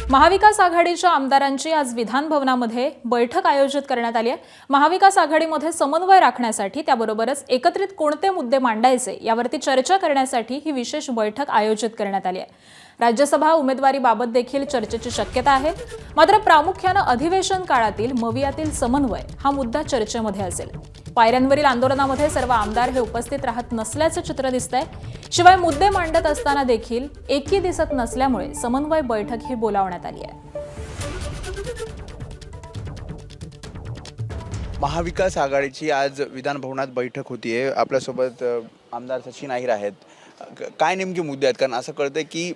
महाविकास आघाडीच्या आमदारांची आज विधान भवनामध्ये बैठक आयोजित करण्यात आली आहे। महाविकास आघाडीमध्ये समन्वय राखण्यासाठी त्याबरोबरच एकत्रित कोणते मुद्दे मांडायचे यावरती चर्चा करण्यासाठी ही विशेष बैठक आयोजित करण्यात आली आहे। राज्यसभा उमेदवारीबाबत देखील चर्चेची शक्यता आहे। मात्र प्रामुख्याने अधिवेशन काळातील मवियातील समन्वय हा मुद्दा चर्चेमध्ये असेल। पायऱ्यांवरील आंदोलनामध्ये सर्व आमदार हे उपस्थित राहत नसल्याचे चित्र दिसतंय। शिवाय मुद्दे मांडत असताना देखील एकी दिसत नसल्यामुळे समन्वय बैठक ही बोलावण्यात आली आहे। महाविकास आघाडीची आज विधान भवनात बैठक होतीये। आपल्यासोबत आमदार सचिन अहिर आहेत। काय नेमके मुद्दे आहेत? कारण असं कळतंय की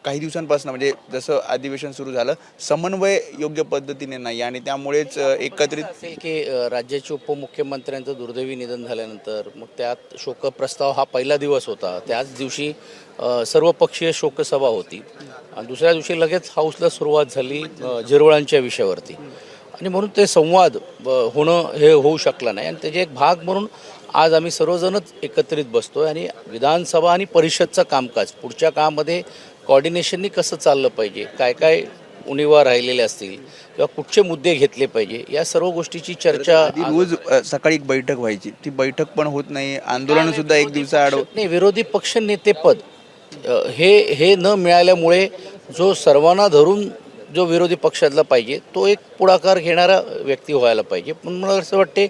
काही दिवसांपासून म्हणजे जसं अधिवेशन सुरू झालं समन्वय योग्य पद्धतीने नाही आणि त्यामुळेच एकत्रित असेल की राज्याचे उपमुख्यमंत्र्यांचं दुर्दैवी निधन झाल्यानंतर मग त्यात शोकप्रस्ताव हा पहिला दिवस होता। त्याच दिवशी सर्वपक्षीय शोकसभा होती आणि दुसऱ्या दिवशी लगेच हाऊसला सुरुवात झाली झिरवळांच्या विषयावरती आणि म्हणून ते संवाद होणं हे होऊ शकलं नाही आणि त्याचे एक भाग म्हणून आज आम्ही सर्वजणच एकत्रित बसतोय आणि विधानसभा आणि परिषदचं कामकाज पुढच्या काळामध्ये कोऑर्डिनेशननी कसं चाललं पाहिजे, काय काय उणीवा राहिलेले असतील किंवा कुठचे मुद्दे घेतले पाहिजे या सर्व गोष्टीची चर्चा रोज सकाळी एक बैठक व्हायची, ती बैठक पण होत नाही। आंदोलन सुद्धा एक दिवसाआड नाही। विरोधी पक्ष नेतेपद हे न मिळाल्यामुळे जो सर्वांना धरून जो विरोधी पक्षातला पाहिजे तो एक पुढाकार घेणारा व्यक्ती व्हायला पाहिजे। पण मला असं वाटते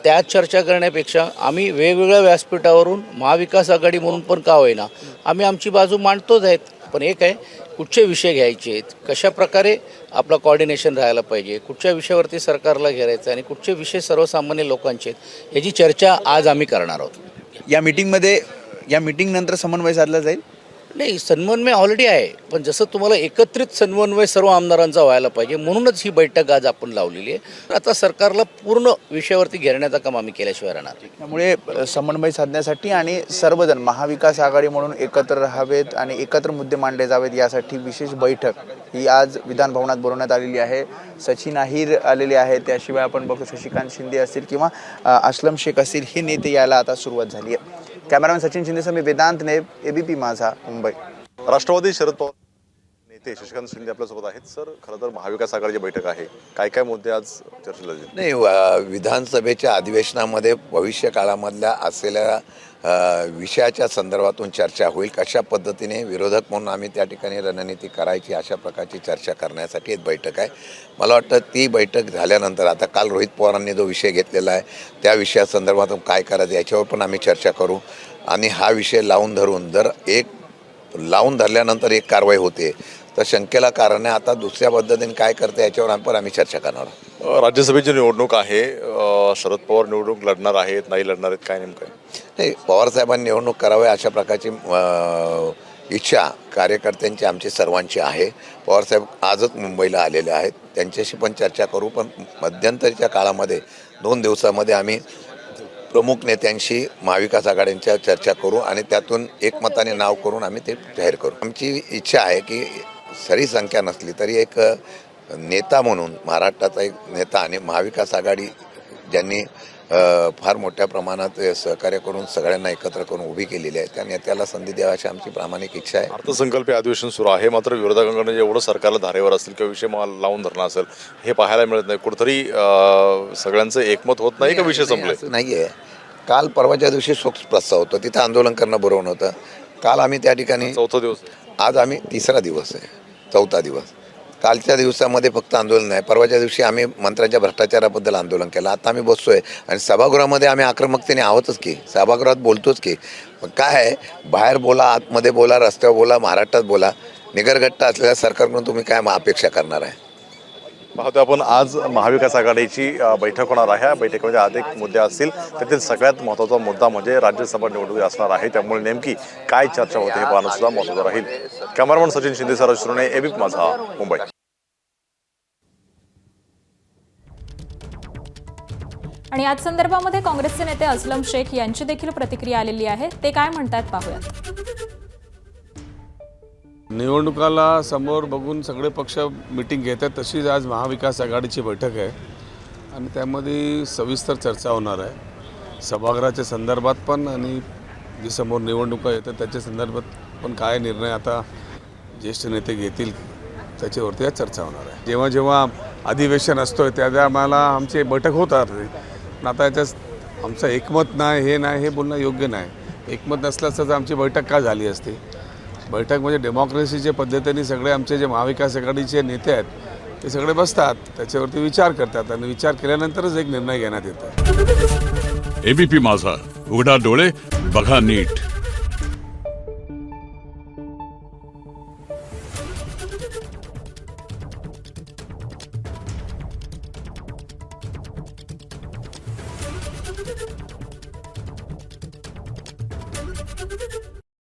त्यात चर्चा करण्यापेक्षा आम्ही वेगवेगळ्या व्यासपीठावरून महाविकास आघाडी म्हणून पण का होईना आम्ही आमची बाजू मांडतोच आहेत। पण एक आहे कुठचे विषय घ्यायचे आहेत, कशा प्रकारे आपलं कोऑर्डिनेशन राहायला पाहिजे, कुठच्या विषयावरती सरकारला घेरायचं आणि कुठचे विषय सर्वसामान्य लोकांचे आहेत याची चर्चा आज आम्ही करणार आहोत। या मीटिंग नंतर समन्वय साधला जाईल? नाही, समन्वय ऑलरेडी आहे, पण जसं तुम्हाला एकत्रित समन्वय सर्व आमदारांचा व्हायला पाहिजे म्हणूनच ही बैठक आज आपण लावलेली आहे। आता सरकारला पूर्ण विषयावरती घेरण्याचं काम आम्ही केल्याशिवाय राहणार। त्यामुळे समन्वय साधण्यासाठी आणि सर्वजण महाविकास आघाडी म्हणून एकत्र राहावेत आणि एकत्र मुद्दे मांडले जावेत यासाठी विशेष बैठक ही आज विधान भवनात बोलवण्यात आलेली आहे। सचिन अहिर आलेले आहेत, त्याशिवाय आपण बघतो शशिकांत शिंदे असतील किंवा असलम शेख असतील, हे नेते यायला आता सुरुवात झाली आहे। कॅमेरामॅन सचिन शिंदेसह मी वेदांत नेब, एबीपी माझा, मुंबई। राष्ट्रवादी शरद पवार नेते शशिकांत शिंदे आपल्यासोबत आहेत। सर, खरं तर महाविकास आघाडीची बैठक आहे, काय काय मुद्दे आज चर्चेला येतील? नाही, विधानसभेच्या अधिवेशनामध्ये भविष्य काळामधल्या असलेल्या विषयाच्या संदर्भातून चर्चा होईल। कशा पद्धतीने विरोधक म्हणून आम्ही त्या ठिकाणी रणनीती करायची अशा प्रकारची चर्चा करण्यासाठी एक बैठक आहे। मला वाटतं ती बैठक झाल्यानंतर आता काल रोहित पवारांनी जो विषय घेतलेला आहे त्या विषयासंदर्भातून काय करायचं याच्यावर पण आम्ही चर्चा करू आणि हा विषय लावून धरून जर लावून धरल्यानंतर एक कारवाई होते तर शंकेला कारण आहे। आता दुसऱ्या पद्धतीने काय करते याच्यावर पण आम्ही चर्चा करणार आहोत। राज्यसभेची निवडणूक आहे, शरद पवार निवडणूक लढणार आहेत, नाही लढणार आहेत, काय नेमकं आहे? नाही, पवारसाहेबांनी निवडणूक करावी अशा प्रकारची इच्छा कार्यकर्त्यांची आमची सर्वांची आहे। पवारसाहेब आजच मुंबईला आलेले आहेत, त्यांच्याशी पण चर्चा करू। पण मध्यंतरीच्या काळामध्ये 2 दिवसामध्ये आम्ही प्रमुख नेत्यांशी महाविकास आघाडींच्या चर्चा करू आणि त्यातून एकमताने नाव करून आम्ही ते जाहीर करू। आमची इच्छा आहे की सरी संख्या नसली तरी एक नेता म्हणून महाराष्ट्राचा एक नेता आणि महाविकास आघाडी ज्यांनी फार मोठ्या प्रमाणात सहकार्य करून सगळ्यांना एकत्र करून उभी केलेली आहे त्या नेत्याला संधी द्यावाची आमची प्रामाणिक इच्छा आहे। अर्थसंकल्पीय अधिवेशन सुरू आहे, मात्र विरोधकांकडे जेवढं सरकारला धारेवर असेल किंवा विषय लावून धरणं असेल हे पाहायला मिळत नाही। कुठेतरी सगळ्यांचं एकमत होत नाही का विषय संपले? नाही आहे। काल परवाच्या दिवशी शोक प्रस्ताव होतं, तिथं आंदोलन करणं बरोबर नव्हतं। काल आम्ही त्या ठिकाणी 4था दिवस, आज आम्ही 3रा दिवस आहे, 4था दिवस। कालच्या दिवसामध्ये फक्त आंदोलन नाही, परवाच्या दिवशी आम्ही मंत्र्यांच्या भ्रष्टाचाराबद्दल आंदोलन केलं। आता आम्ही बसतोय आणि सभागृहामध्ये आम्ही आक्रमकतेने आहोतच की, सभागृहात बोलतोच की। काय आहे, बाहेर बोला, आतमध्ये बोला, रस्त्यावर बोला, महाराष्ट्रात बोला, निगरगट्टा असलेल्या सरकारकडून तुम्ही काय अपेक्षा करणार आहे? पाहतो आपण आज महाविकास आघाडीची बैठक होणार आहे। बैठकीमध्ये अनेक मुद्दे असतील, त्यातील सगळ्यात महत्त्वाचा मुद्दा म्हणजे राज्यसभा निवडणूक असणार आहे। त्यामुळे नेमकी काय चर्चा होते हे पाहणं सुद्धा महत्त्वाचं राहील। कॅमेरामॅन सचिन शिंदे, सरज सुरणे, एबीपी माझा, मुंबई। आणि याच संदर्भामध्ये काँग्रेसचे नेते असलम शेख यांची देखील प्रतिक्रिया आलेली आहे, ते काय म्हणतात पाहूयात। निवडणुकाला समोर बघून सगळे पक्ष मीटिंग घेतात, तशीच आज महाविकास आघाडीची बैठक आहे आणि त्यामध्ये सविस्तर चर्चा होणार आहे। सभागृहाच्या संदर्भात पण आणि जी समोर निवडणुका येतात त्याच्या संदर्भात पण काय निर्णय आता ज्येष्ठ नेते घेतील त्याच्यावरती आज चर्चा होणार आहे. जेव्हा जेव्हा अधिवेशन असतोय त्या आम्हाला आमची बैठक होतात, पण आता याच्यात आमचं एकमत नाही हे बोलणं योग्य नाही. एकमत नसल्यास आमची बैठक का झाली असती? बैठक म्हणजे डेमोक्रेसीच्या पद्धतीने सगळे आमचे जे महाविकास आघाडीचे नेते आहेत ते सगळे बसतात, त्याच्यावरती विचार करतात आणि विचार केल्यानंतरच एक निर्णय घेण्यात येतो. एबीपी माझा, उघडा डोळे बघा नीट.